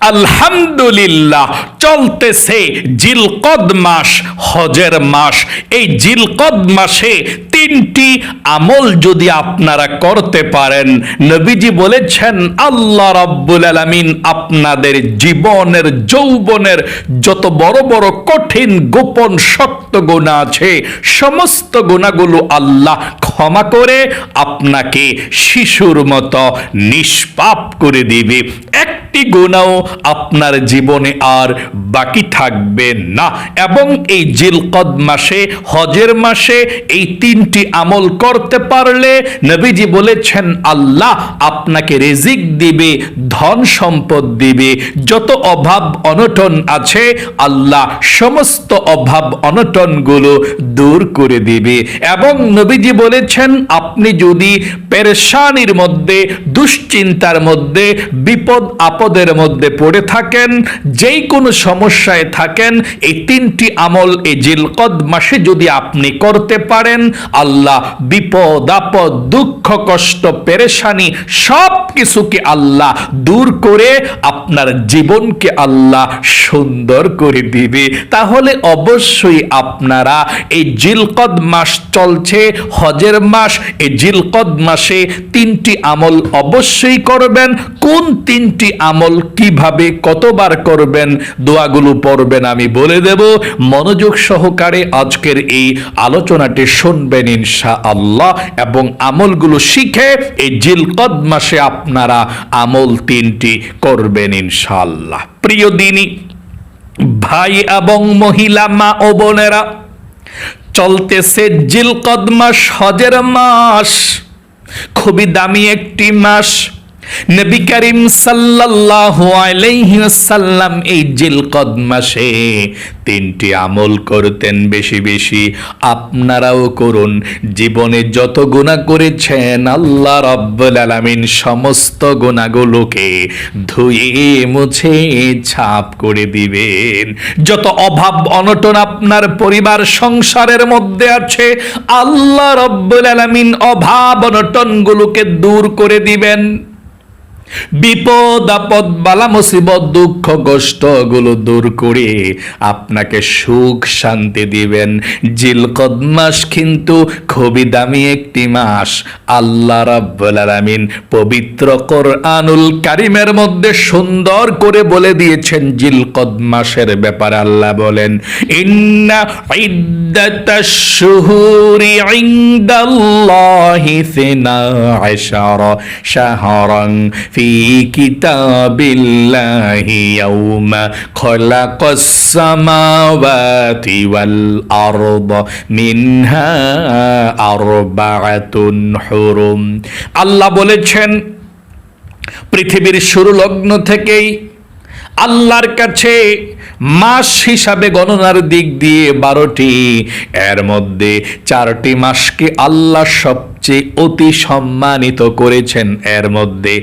আলহামদুলিল্লাহ, চলতেছে জিলকদ মাস, হজের মাস। এই জিলকদ মাসে 3টি আমল যদি আপনারা করতে পারেন, নবীজি বলেছেন আল্লাহ রাব্বুল আলামিন আপনাদের জীবনের যৌবনের যত বড় বড় কঠিন গোপন শক্ত গুনাহ আছে, সমস্ত গুনাহগুলো আল্লাহ ক্ষমা করে আপনাকে শিশুর মতো নিষ্পাপ করে দিবে। একটি গুনাহও আপনার জীবনে আর বাকি থাকবে না। এবং এই জিলকদ মাসে, হজের মাসে এই 3টি আমল করতে পারলে নবীজি বলেছেন আল্লাহ আপনাকে রিজিক দিবে, ধন সম্পদ দিবে। যত অভাব অনটন আছে আল্লাহ সমস্ত অভাব অনটনগুলো দূর করে দিবে। এবং নবীজি বলেছেন আপনি যদি পেরেশানির মধ্যে, দুশ্চিন্তার মধ্যে, বিপদ আপদের মধ্যে পড়ে থাকেন, যেই কোনো সমস্যায় থাকেন, এই 3টি আমল এই জিলকদ মাসে যদি আপনি করতে পারেন, আল্লাহ বিপদ আপদ, দুঃখ কষ্ট, পেরেশানি সব কিছুকে আল্লাহ দূর করে আপনার জীবনকে আল্লাহ সুন্দর করে দিবে। তাহলে অবশ্যই আপনারা এই জিলকদ মাস চলছে, হজের মাস, এই জিলকদ মাসে 3টি আমল অবশ্যই করবেন। কোন 3টি আমল, কিভাবে, কতবার করবেন, দোয়াগুলো পড়বেন আমি বলে দেব। মনোযোগ সহকারে আজকের এই আলোচনাটি শুনবেন ইনশাআল্লাহ, এবং আমলগুলো শিখে এই জিলকদ মাসে আপনারা আমল 3টি করবেন ইনশাআল্লাহ। প্রিয় দিনী ভাই এবং মহিলা, মা ও বোনেরা, চলতেছে জিলকদ মাস, হজের মাস, খুবই দামি একটি মাস। নবী করিম সাল্লাল্লাহু আলাইহি ওয়াসাল্লাম এই জিলকদ মাসে 3টি আমল করতেন বেশি বেশি। আপনারাও করুন। জীবনে যত গুনাহ করেছেন আল্লাহ রাব্বুল আলামিন সমস্ত গুনাহগুলোকে ধুয়ে মুছে ছাপ করে দিবেন। যত অভাব অনটন আপনার পরিবার সংসারের মধ্যে আছে, আল্লাহ রাব্বুল আলামিন অভাব অনটনগুলোকে দূর করে দিবেন। বিপদ আপদ, বালা মুসিবত, দুঃখ কষ্ট গুলো দূর করে আপনাকে সুখ শান্তি দিবেন। জিলকদ মাস কিন্তু খুবই দামি একটি মাস। আল্লাহ রাব্বুল আলামিন পবিত্র কোরআনুল কারীমের মধ্যে সুন্দর করে বলে দিয়েছেন জিলকদ মাসের ব্যাপারে। আল্লাহ বলেন ইন্না ইদ্দাতাশ শুহুরি ইনদাল্লাহি 12 শাহরান في كتاب الله يوم خلق السماوات والأرض منها 4 حرم। আল্লাহ বলেছেন পৃথিবীর শুরু লগ্ন থেকেই আল্লাহর কাছে মাস হিসাবে গণনার দিক দিয়ে 12টি, এর মধ্যে 4টি মাসকে আল্লাহ সবচেয়ে অতি সম্মানিত করেছেন। এর মধ্যে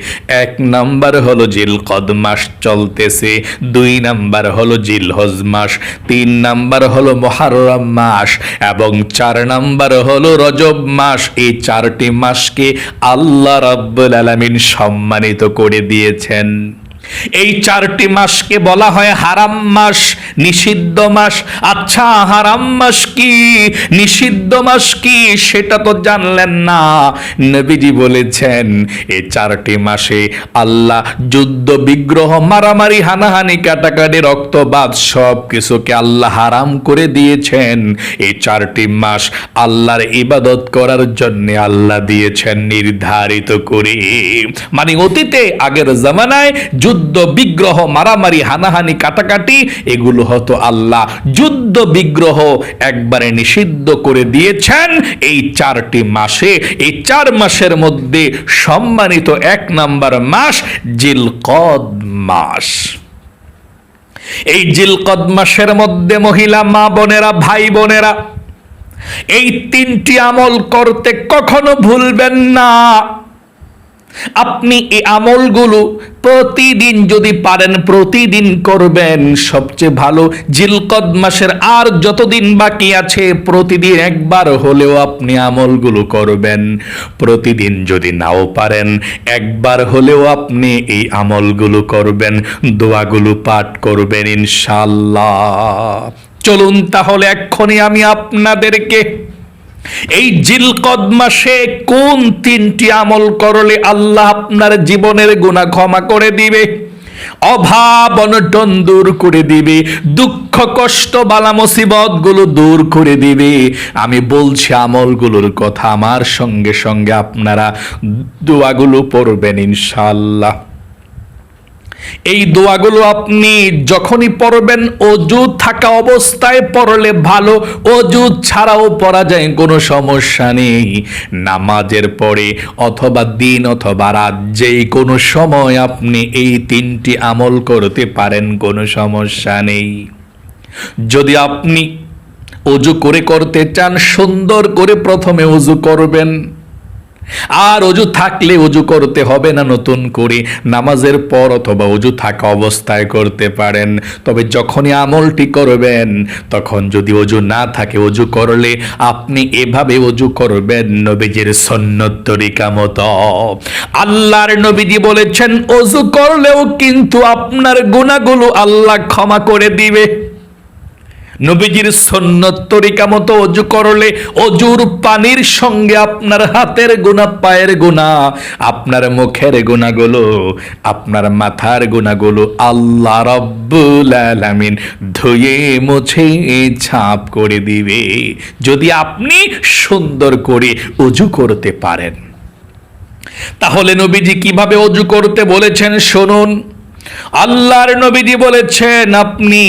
1 নাম্বার হলো জিলকদ মাস চলতেছে, 2 নাম্বার হলো জিলহজ মাস, 3 নাম্বার হলো মুহররম মাস, এবং 4 নাম্বার হলো রজব মাস। এই 4টি মাসকে আল্লাহ রাব্বুল আলামিন সম্মানিত করে দিয়েছেন। এই 4টি মাসকে বলা হয় হারাম মাস, নিষিদ্ধ মাস। আচ্ছা, হারাম মাস কি, নিষিদ্ধ মাস কি, সেটা তো জানলেন না। নবীজি বলেছেন এই 4টি মাসে আল্লাহ যুদ্ধ বিগ্রহ, মারামারি, হানাহানি, কাটাকাটি, রক্তপাত সব কিছুকে আল্লাহ হারাম করে দিয়েছেন। এই 4টি মাস আল্লাহর ইবাদত করার জন্য আল্লাহ দিয়েছেন নির্ধারিত করে। মানে অতীতে আগের জামানায় যুদ্ধ বিগ্রহ, মারামারি, হানাহানি, কাটাকাটি এগুলো হতো আল্লাহ যুদ্ধ বিগ্রহ একবারে নিষিদ্ধ করে দিয়েছেন এই 4টি মাসে। এই 4 মাসের মধ্যে সম্মানিত 1 নাম্বার মাস জিলকদ মাস। এই জিলকদ মাসের মধ্যে মহিলা, মা বোনেরা, ভাই বোনেরা, এই 3টি আমল করতে কখনো ভুলবেন না। আপনি এই আমলগুলো প্রতিদিন যদি পারেন প্রতিদিন করবেন সবচেয়ে ভালো। জিলকদ মাসের আর যতদিন বাকি আছে প্রতিদিন একবার হলেও আপনি আমলগুলো করবেন। প্রতিদিন যদি নাও পারেন একবার হলেও আপনি এই আমলগুলো করবেন, দোয়াগুলো পাঠ করবেন ইনশাআল্লাহ। চলুন তাহলে এক্ষুনি আমি আপনাদেরকে এই জিলকদ মাসে কোন 3টি আমল করলে আল্লাহ আপনার জীবনের গুনাহ ক্ষমা করে দিবে, অভাব অনটন দূর করে দিবে, দুঃখ কষ্ট বালা মুসিবত গুলো দূর করে দিবে, আমি বলছি আমলগুলোর কথা। আমার সঙ্গে সঙ্গে আপনারা দোয়াগুলো পড়বেন ইনশাআল্লাহ। এই দোয়াগুলো আপনি যখনই পড়বেন অজু থাকা অবস্থায় পড়লে ভালো, অজু ছাড়াও পড়া যায়, কোনো সমস্যা নেই। নামাজের পরে অথবা দিন অথবা রাত যেই কোনো সময় আপনি এই 3টি আমল করতে পারেন, কোনো সমস্যা নেই। যদি আপনি অজু করে করতে চান সুন্দর করে প্রথমে অজু করবেন, আর অজু থাকলে অজু করতে হবে না নতুন করে, নামাজের পর অথবা অজু থাকা অবস্থায় করতে পারেন। তবে যখনই আমলটি করবেন তখন যদি অজু না থাকে, অজু করলে আপনি এভাবে অজু করবেন নবীজির সুন্নত তরিকা মতো। আল্লাহর নবীজি বলেছেন অজু করলেও কিন্তু আপনার গুনাহগুলো আল্লাহ ক্ষমা করে দিবে। নবীজির সুন্নত তরিকা মতো অজু করলে অজুর পানির সঙ্গে আপনার হাতের গুনাহ, পায়ের গুনাহ, আপনার মুখের গুনাহগুলো, আপনার মাথার গুনাহগুলো আল্লাহ রাব্বুল আলামিন ধুয়ে মুছে ছাপ করে দিবে, যদি আপনি সুন্দর করে অজু করতে পারেন। তাহলে নবীজি কিভাবে অজু করতে বলেছেন শুনুন। আল্লাহর নবীজি বলেছেন আপনি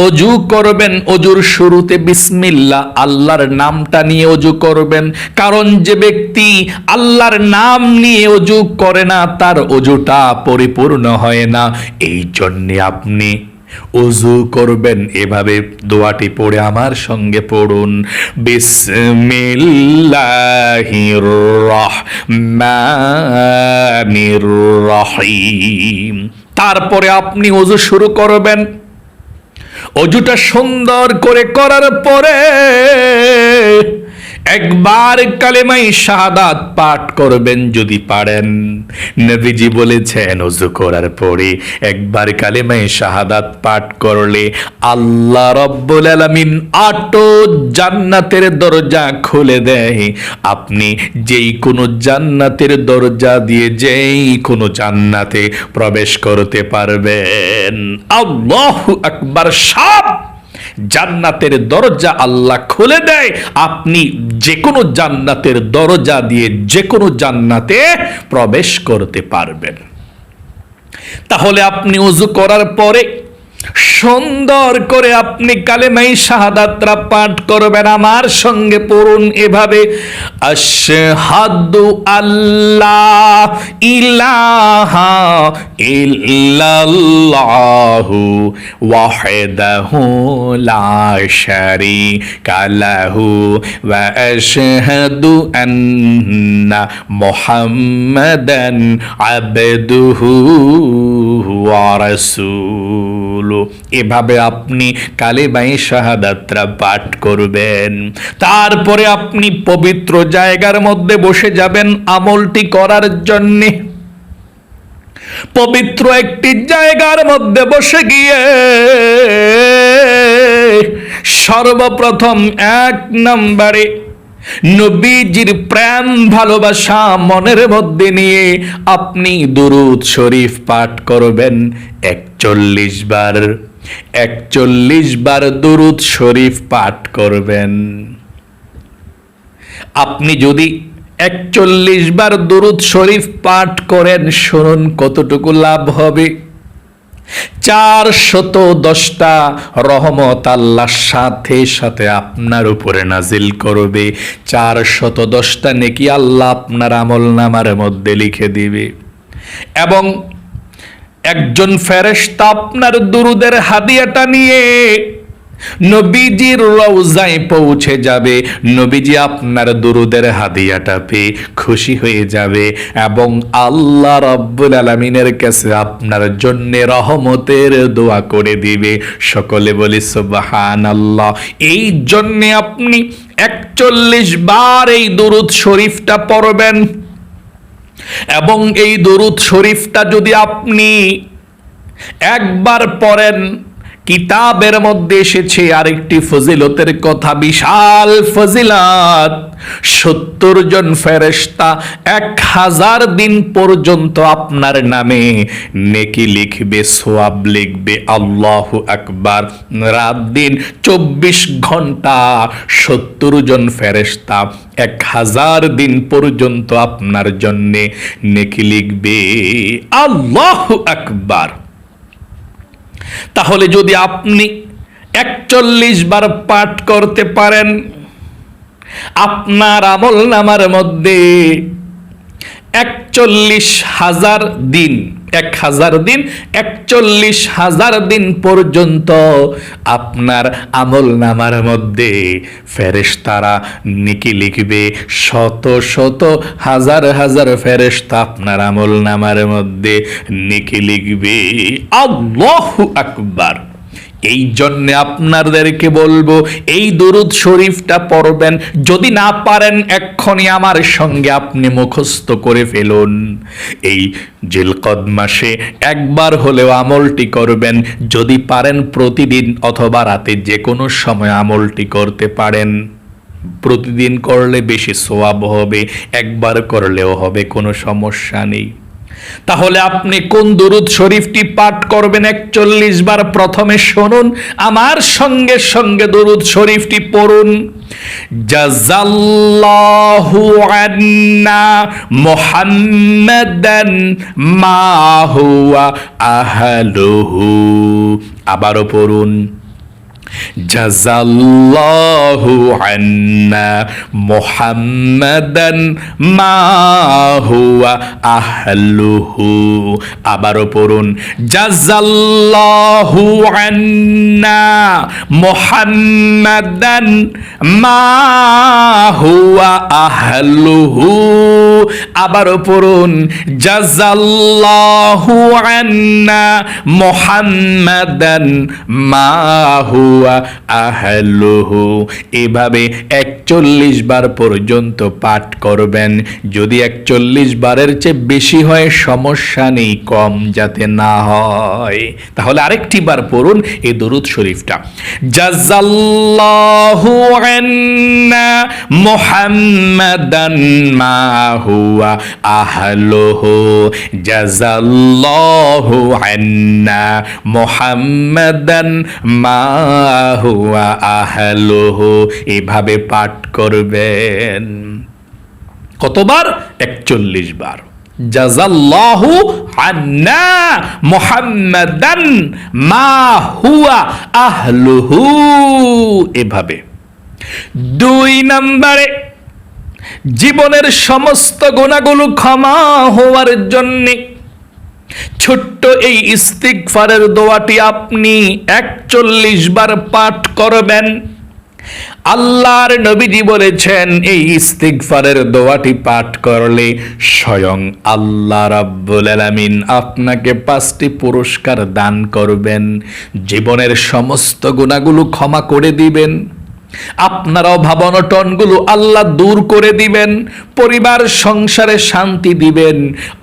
অজু করবেন, অজুর শুরুতে বিসমিল্লাহ আল্লাহর নামটা নিয়ে অজু করবেন। কারণ যে ব্যক্তি আল্লাহর নাম নিয়ে অজু করে না তার অজুটা পরিপূর্ণ হয় না। এই জন্যে আপনি অজু করবেন এভাবে। দোয়াটি পড়ে আমার সঙ্গে পড়ুন, বিসমিল্লাহির রহমানির রহিম। তারপরে আপনি অজু শুরু করবেন। অজুটা সুন্দর করে করার পরে একবার কালেমাই শাহাদাত পাঠ করবেন যদি পারেন। নবীজি বলেছেন ওযু করার পরে একবার কালেমাই শাহাদাত পাঠ করলে আল্লাহ রাব্বুল আলামিন 8 জান্নাতের দরজা খুলে দেয়। আপনি যেই কোনো জান্নাতের দরজা দিয়ে যেই কোনো জান্নাতে প্রবেশ করতে পারবেন। আল্লাহু আকবার। সব জান্নাতের দরজা আল্লাহ খুলে দেয়, আপনি যে কোনো জান্নাতের দরজা দিয়ে যে কোনো জান্নাতে প্রবেশ করতে পারবেন। তাহলে আপনি ওযু করার পরে সুন্দর করে আপনি কালেমাই শাহাদাতরা পাঠ করবেন। আমার সঙ্গে পড়ুন এভাবে, আশহাদু আল্লাহ ইলাহা ইল্লাল্লাহু ওয়াহদাহু লা শারীকা লাহু ওয়া আশহাদু আন্না মুহাম্মাদান আবদুহু ওয়া রাসূলুহু। এভাবে আপনি কালেমায়ে শাহাদাতরা পাঠ করবেন। তারপরে আপনি পবিত্র জায়গার মধ্যে বসে যাবেন আমলটি করার জন্য। পবিত্র একটি জায়গার মধ্যে বসে গিয়ে সর্বপ্রথম 1 নম্বরে নবীজির প্রেম ভালোবাসা মনের মধ্যে নিয়ে আপনি দুরূদ শরীফ পাঠ করবেন 41 বার। 41 বার দুরূদ শরীফ পাঠ করবেন। আপনি যদি 41 বার দুরূদ শরীফ পাঠ করেন, শুনুন কতটুকু লাভ হবে। 410টা রহমত আল্লাহ সাথে সাথে আপনার উপরে নাজিল করবে। 410টা নেকি আল্লাহ আপনার আমলনামার মধ্যে লিখে দিবে। এবং একজন ফেরেশতা আপনার দুরুদের হাদিয়াটা নিয়ে নবীজির রওজায় পৌঁছে যাবে, নবীজি আপনার দুরুদের হাদিয়াটা পেয়ে খুশি হয়ে যাবে এবং আল্লাহ রাব্বুল আলামিনের কাছে আপনার জন্য রহমতের দোয়া করে দিবে। সকলে বলি সুবহানাল্লাহ। এই জন্য আপনি 41 বার এই দুরুদ শরীফটা পড়বেন এবং এই দুরুদ শরীফটা যদি আপনি একবার পড়েন, কিতাবের মধ্যে এসেছে আরেকটি ফজিলতের কথা, বিশাল ফজিলত। 70 জন ফেরেশতা 1000 দিন পর্যন্ত আপনার নামে নেকি লিখবে, সওয়াব লিখবে। আল্লাহু আকবার। রাত দিন 24 ঘন্টা 70 জন ফেরেশতা 1000 দিন পর্যন্ত আপনার জন্য নেকি লিখবে। আল্লাহু আকবার। তাহলে যদি আপনি 41 বার পাঠ করতে পারেন, আপনার আমল নামার মধ্যে 41,000 দিন, 1000 দিন 41,000 দিন পর্যন্ত আপনার আমল নামার মধ্যে ফেরেশতারা নেকি লিখবে। শত শত হাজার হাজার ফেরেশতা আপনার আমল নামার মধ্যে নেকি লিখবে। আল্লাহু আকবার। এই জন্য আপনাদেরকে বলবো এই দুরুদ শরীফটা পড়বেন। যদি না পারেন এক্ষুনি আমার সঙ্গে আপনি মুখস্থ করে ফেলুন। এই জিলকদ মাসে একবার হলেও আমলটি করবেন। যদি পারেন প্রতিদিন অথবা রাতে যে কোনো সময় আমলটি করতে পারেন। প্রতিদিন করলে বেশি সওয়াব হবে, একবার করলেও হবে, কোনো সমস্যা নেই। তাহলে আপনি কোন দুরুদ শরীফটি পাঠ করবেন 41 বার? প্রথমে শুনুন, আমার সঙ্গে সঙ্গে দুরুদ শরীফটি পড়ুন। জাযাল্লাহু আন্না মুহাম্মাদান মা হুয়া আহলুহু। আবারও পড়ুন, জাযাল্লাহু আন্না মুহাম্মাদান মা হুয়া আহলুহু। আবারও পড়ুন, জাযাল্লাহু আন্না মুহাম্মাদান মা হুয়া আহলুহু। আবারও পড়ুন, জাযাল্লাহু আন্না মুহাম্মাদান মা হুয়া আহলুহু। এভাবে 41 বার পর্যন্ত পাঠ করবেন। যদি 41 বারের চেয়ে বেশি হয় সমস্যা নেই, কম যাতে না হয়। তাহলে আরেকটি বার পড়ুন এই দরুদ শরীফটা। জাযাল্লাহু আন্না মুহাম্মাদান মা হুয়া আহলুহু। জাযাল্লাহু আন্না মুহাম্মাদান মা হুয়া আহলুহু। এভাবে পাঠ করবেন। কতবার? 41 বার। জাযাল্লাহু আন্না মুহাম্মাদান মা হুয়া আহলুহু। এভাবে। 2 নম্বরে, জীবনের সমস্ত গুনাহগুলো ক্ষমা হওয়ার জন্যে ছোট্ট এই ইস্তিগফারের দোয়াটি আপনি 41 বার পাঠ করবেন। আল্লাহর নবীজি বলেছেন এই ইস্তিগফারের দোয়াটি পাঠ করলে স্বয়ং আল্লাহ রাব্বুল আলামিন আপনাকে 5টি পুরস্কার দান করবেন। জীবনের সমস্ত গুনাহগুলো ক্ষমা করে দিবেন, আপনার অভাব অনটনগুলো আল্লাহ দূর করে দিবেন, পরিবার সংসারে শান্তি দিবেন,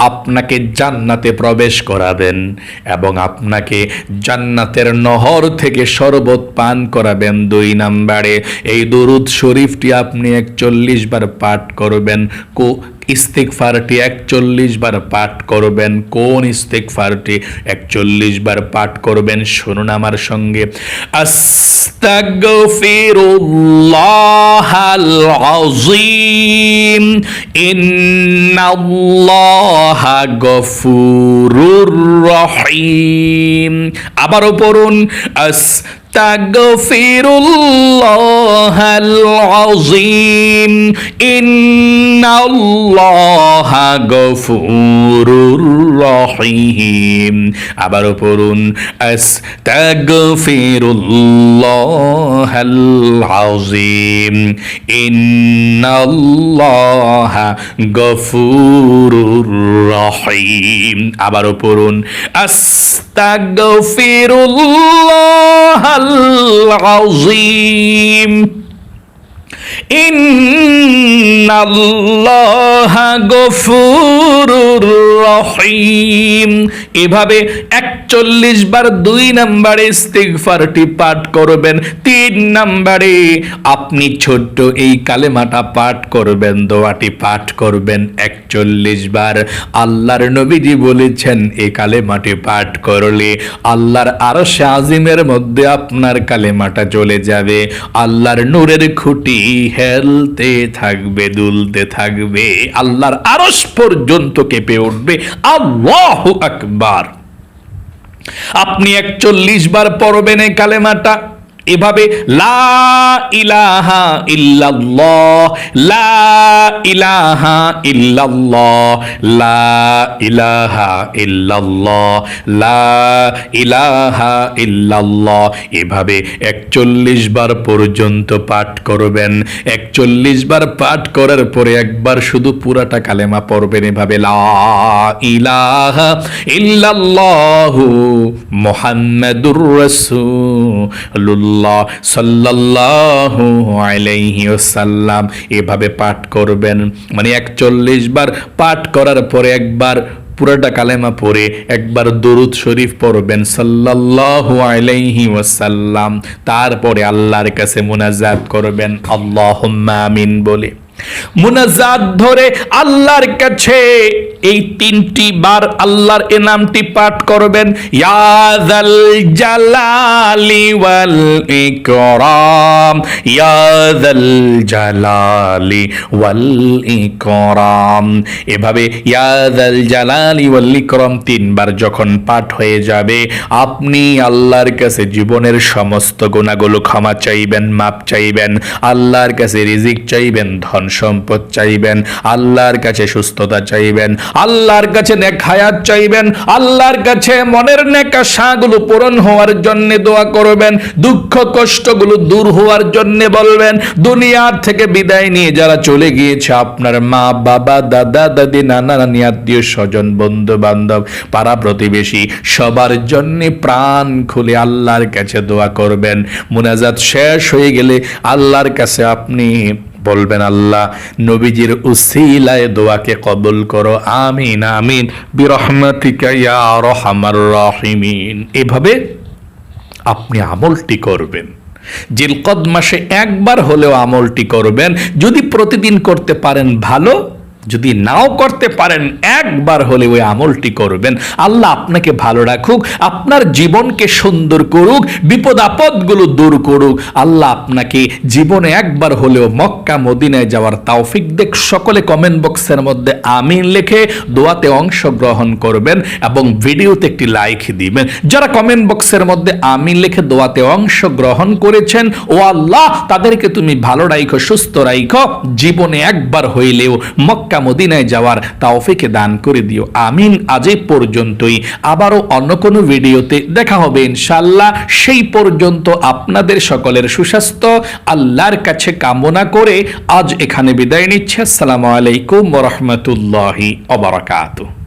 আপনাকে জান্নাতে প্রবেশ করাবেন এবং আপনাকে জান্নাতের নহর থেকে শরবত পান করাবেন। 2 নম্বরে, এই দরুদ শরীফটি আপনি 41 বার পাঠ করবেন। ইস্তিগফারটি 41 বার পাঠ করবেন। কোন ইস্তিগফারটি 41 বার পাঠ করবেন শুনুন আমার সঙ্গে। আস্তাগফিরুল্লাহাল আযীম ইন্নাল্লাহা গফুরুর রহিম। আবারও পড়ুন, আস্তাগফিরুল্লাহাল আযীম ইন্নাল্লাহা গফুরুর রহিম। আবারও পড়ুন, আস্তাগফিরুল্লাহাল আযীম ইন্নাল্লাহা গফুরুর রহিম। আবারও পড়ুন, আস্তাগফিরুল্লাহাল আযীম ইন্নাল্লাহা গফুরুর রহিম। এভাবে 41 বার 2 নম্বরে ইস্তিগফারটি পাঠ করবেন। 3 নম্বরে আপনি ছোট্ট এই কালেমাটা পাঠ করবেন, দোয়াটি পাঠ করবেন 41 বার। আল্লাহর নবীজি বলেছেন এই কালেমাটি পাঠ করলে আল্লাহর আরশে আজিমের মধ্যে আপনার কালেমাটা চলে যাবে। আল্লাহর নূরের খুঁটি হেলতে থাকবে, দুলতে থাকবে, আল্লাহর আরশ পর্যন্ত কেঁপে উঠবে। আল্লাহু আকবার। আপনি 41 বার পড়বেন এই কালেমাটা এভাবে, লা ইলাহা ইল্লাল্লাহ, লা ইলাহা ইল্লাল্লাহ, লা ইলাহা ইল্লাল্লাহ, লা ইলাহা ইল্লাল্লাহ। এভাবে 41 বার পর্যন্ত পাঠ করবেন। 41 বার পাঠ করার পরে একবার শুধু পুরাটা কালেমা পড়বেন এভাবে, লা ইলাহা ইল্লাল্লাহু মুহাম্মাদুর রাসূলুল্লাহ সাল্লাল্লাহু আলাইহি ওয়াসাল্লাম। এভাবে পাঠ করবেন। মানে 41 বার পাঠ করার পরে একবার পুরোটা কালেমা পড়ে একবার দরুদ শরীফ পড়বেন সাল্লাল্লাহু আলাইহি ওয়াসাল্লাম। তারপরে আল্লাহর কাছে মুনাজাত করবেন আল্লাহুম্মা আমিন বলে। মুনাজাত ধরে আল্লাহর কাছে এই 3টি বার আল্লাহর এ নামটি পাঠ করবেন, ইয়া যাল জালালি ওয়াল ইকরাম, ইয়া যাল জালালি ওয়াল ইকরাম। এভাবে ইয়া যাল জালালি ওয়াল ইকরাম 3 বার যখন পাঠ হয়ে যাবে, আপনি আল্লাহর কাছে জীবনের সমস্ত গুনাহগুলো ক্ষমা চাইবেন, মাপ চাইবেন, আল্লাহর কাছে রিজিক চাইবেন, ধন সম্পদ চাইবেন, আল্লাহর কাছে সুস্থতা চাইবেন, আল্লাহর কাছে নেক হায়াত চাইবেন, আল্লাহর কাছে মনের নেক আশাগুলো পূরণ হওয়ার জন্য দোয়া করবেন, দুঃখ কষ্টগুলো দূর হওয়ার জন্য বলবেন। দুনিয়ার থেকে বিদায় নিয়ে যারা চলে গিয়েছে, আপনার মা বাবা দাদা দাদি নানা নানি আত্মীয় স্বজন বন্ধু বান্ধব পাড়া প্রতিবেশী সবার জন্য প্রাণ খুলে আল্লাহর কাছে দোয়া করবেন। মুনাজাত শেষ হয়ে গেলে আল্লাহর কাছে আপনি বলবেন, আল্লাহ নবীজির উসিলায় দোয়াকে কবুল করো, আমিন আমিন বিরহমাতিকা ইয়া আরহামার রাহিমিন। এভাবে আপনি আমলটি করবেন। জিলকদ মাসে একবার হলেও আমলটি করবেন। যদি প্রতিদিন করতে পারেন ভালো, যদি নাও করতে পারেন একবার হলে ওই আমলটি করবেন। আল্লাহ আপনাকে ভালো রাখুক, আপনার জীবনকে সুন্দর করুক, বিপদ আপদগুলো দূর করুক। আল্লাহ আপনাকে জীবনে একবার হলেও মক্কা মদিনায় যাওয়ার তৌফিক দেখ। সকলে কমেন্ট বক্সের মধ্যে আমিন লিখে দোয়াতে অংশগ্রহণ করবেন এবং ভিডিওতে একটি লাইক দিবেন। যারা কমেন্ট বক্সের মধ্যে আমিন লিখে দোয়াতে অংশগ্রহণ করেছেন, ও আল্লাহ তাদেরকে তুমি ভালো রাখো, সুস্থ রাখো, জীবনে একবার হইলেও মক্কা মদিনায় যাওয়ার তৌফিক দান করে দিও, আমিন। আজ এই পর্যন্তই, আবারও অন্য কোনো ভিডিওতে দেখা হবে ইনশাআল্লাহ। সেই পর্যন্ত আপনাদের সকলের সুস্বাস্থ্য আল্লাহর কাছে কামনা করে আজ এখানে বিদায় নিচ্ছি। আসসালামু আলাইকুম ওয়া রাহমাতুল্লাহি ওয়া বারাকাতুহু।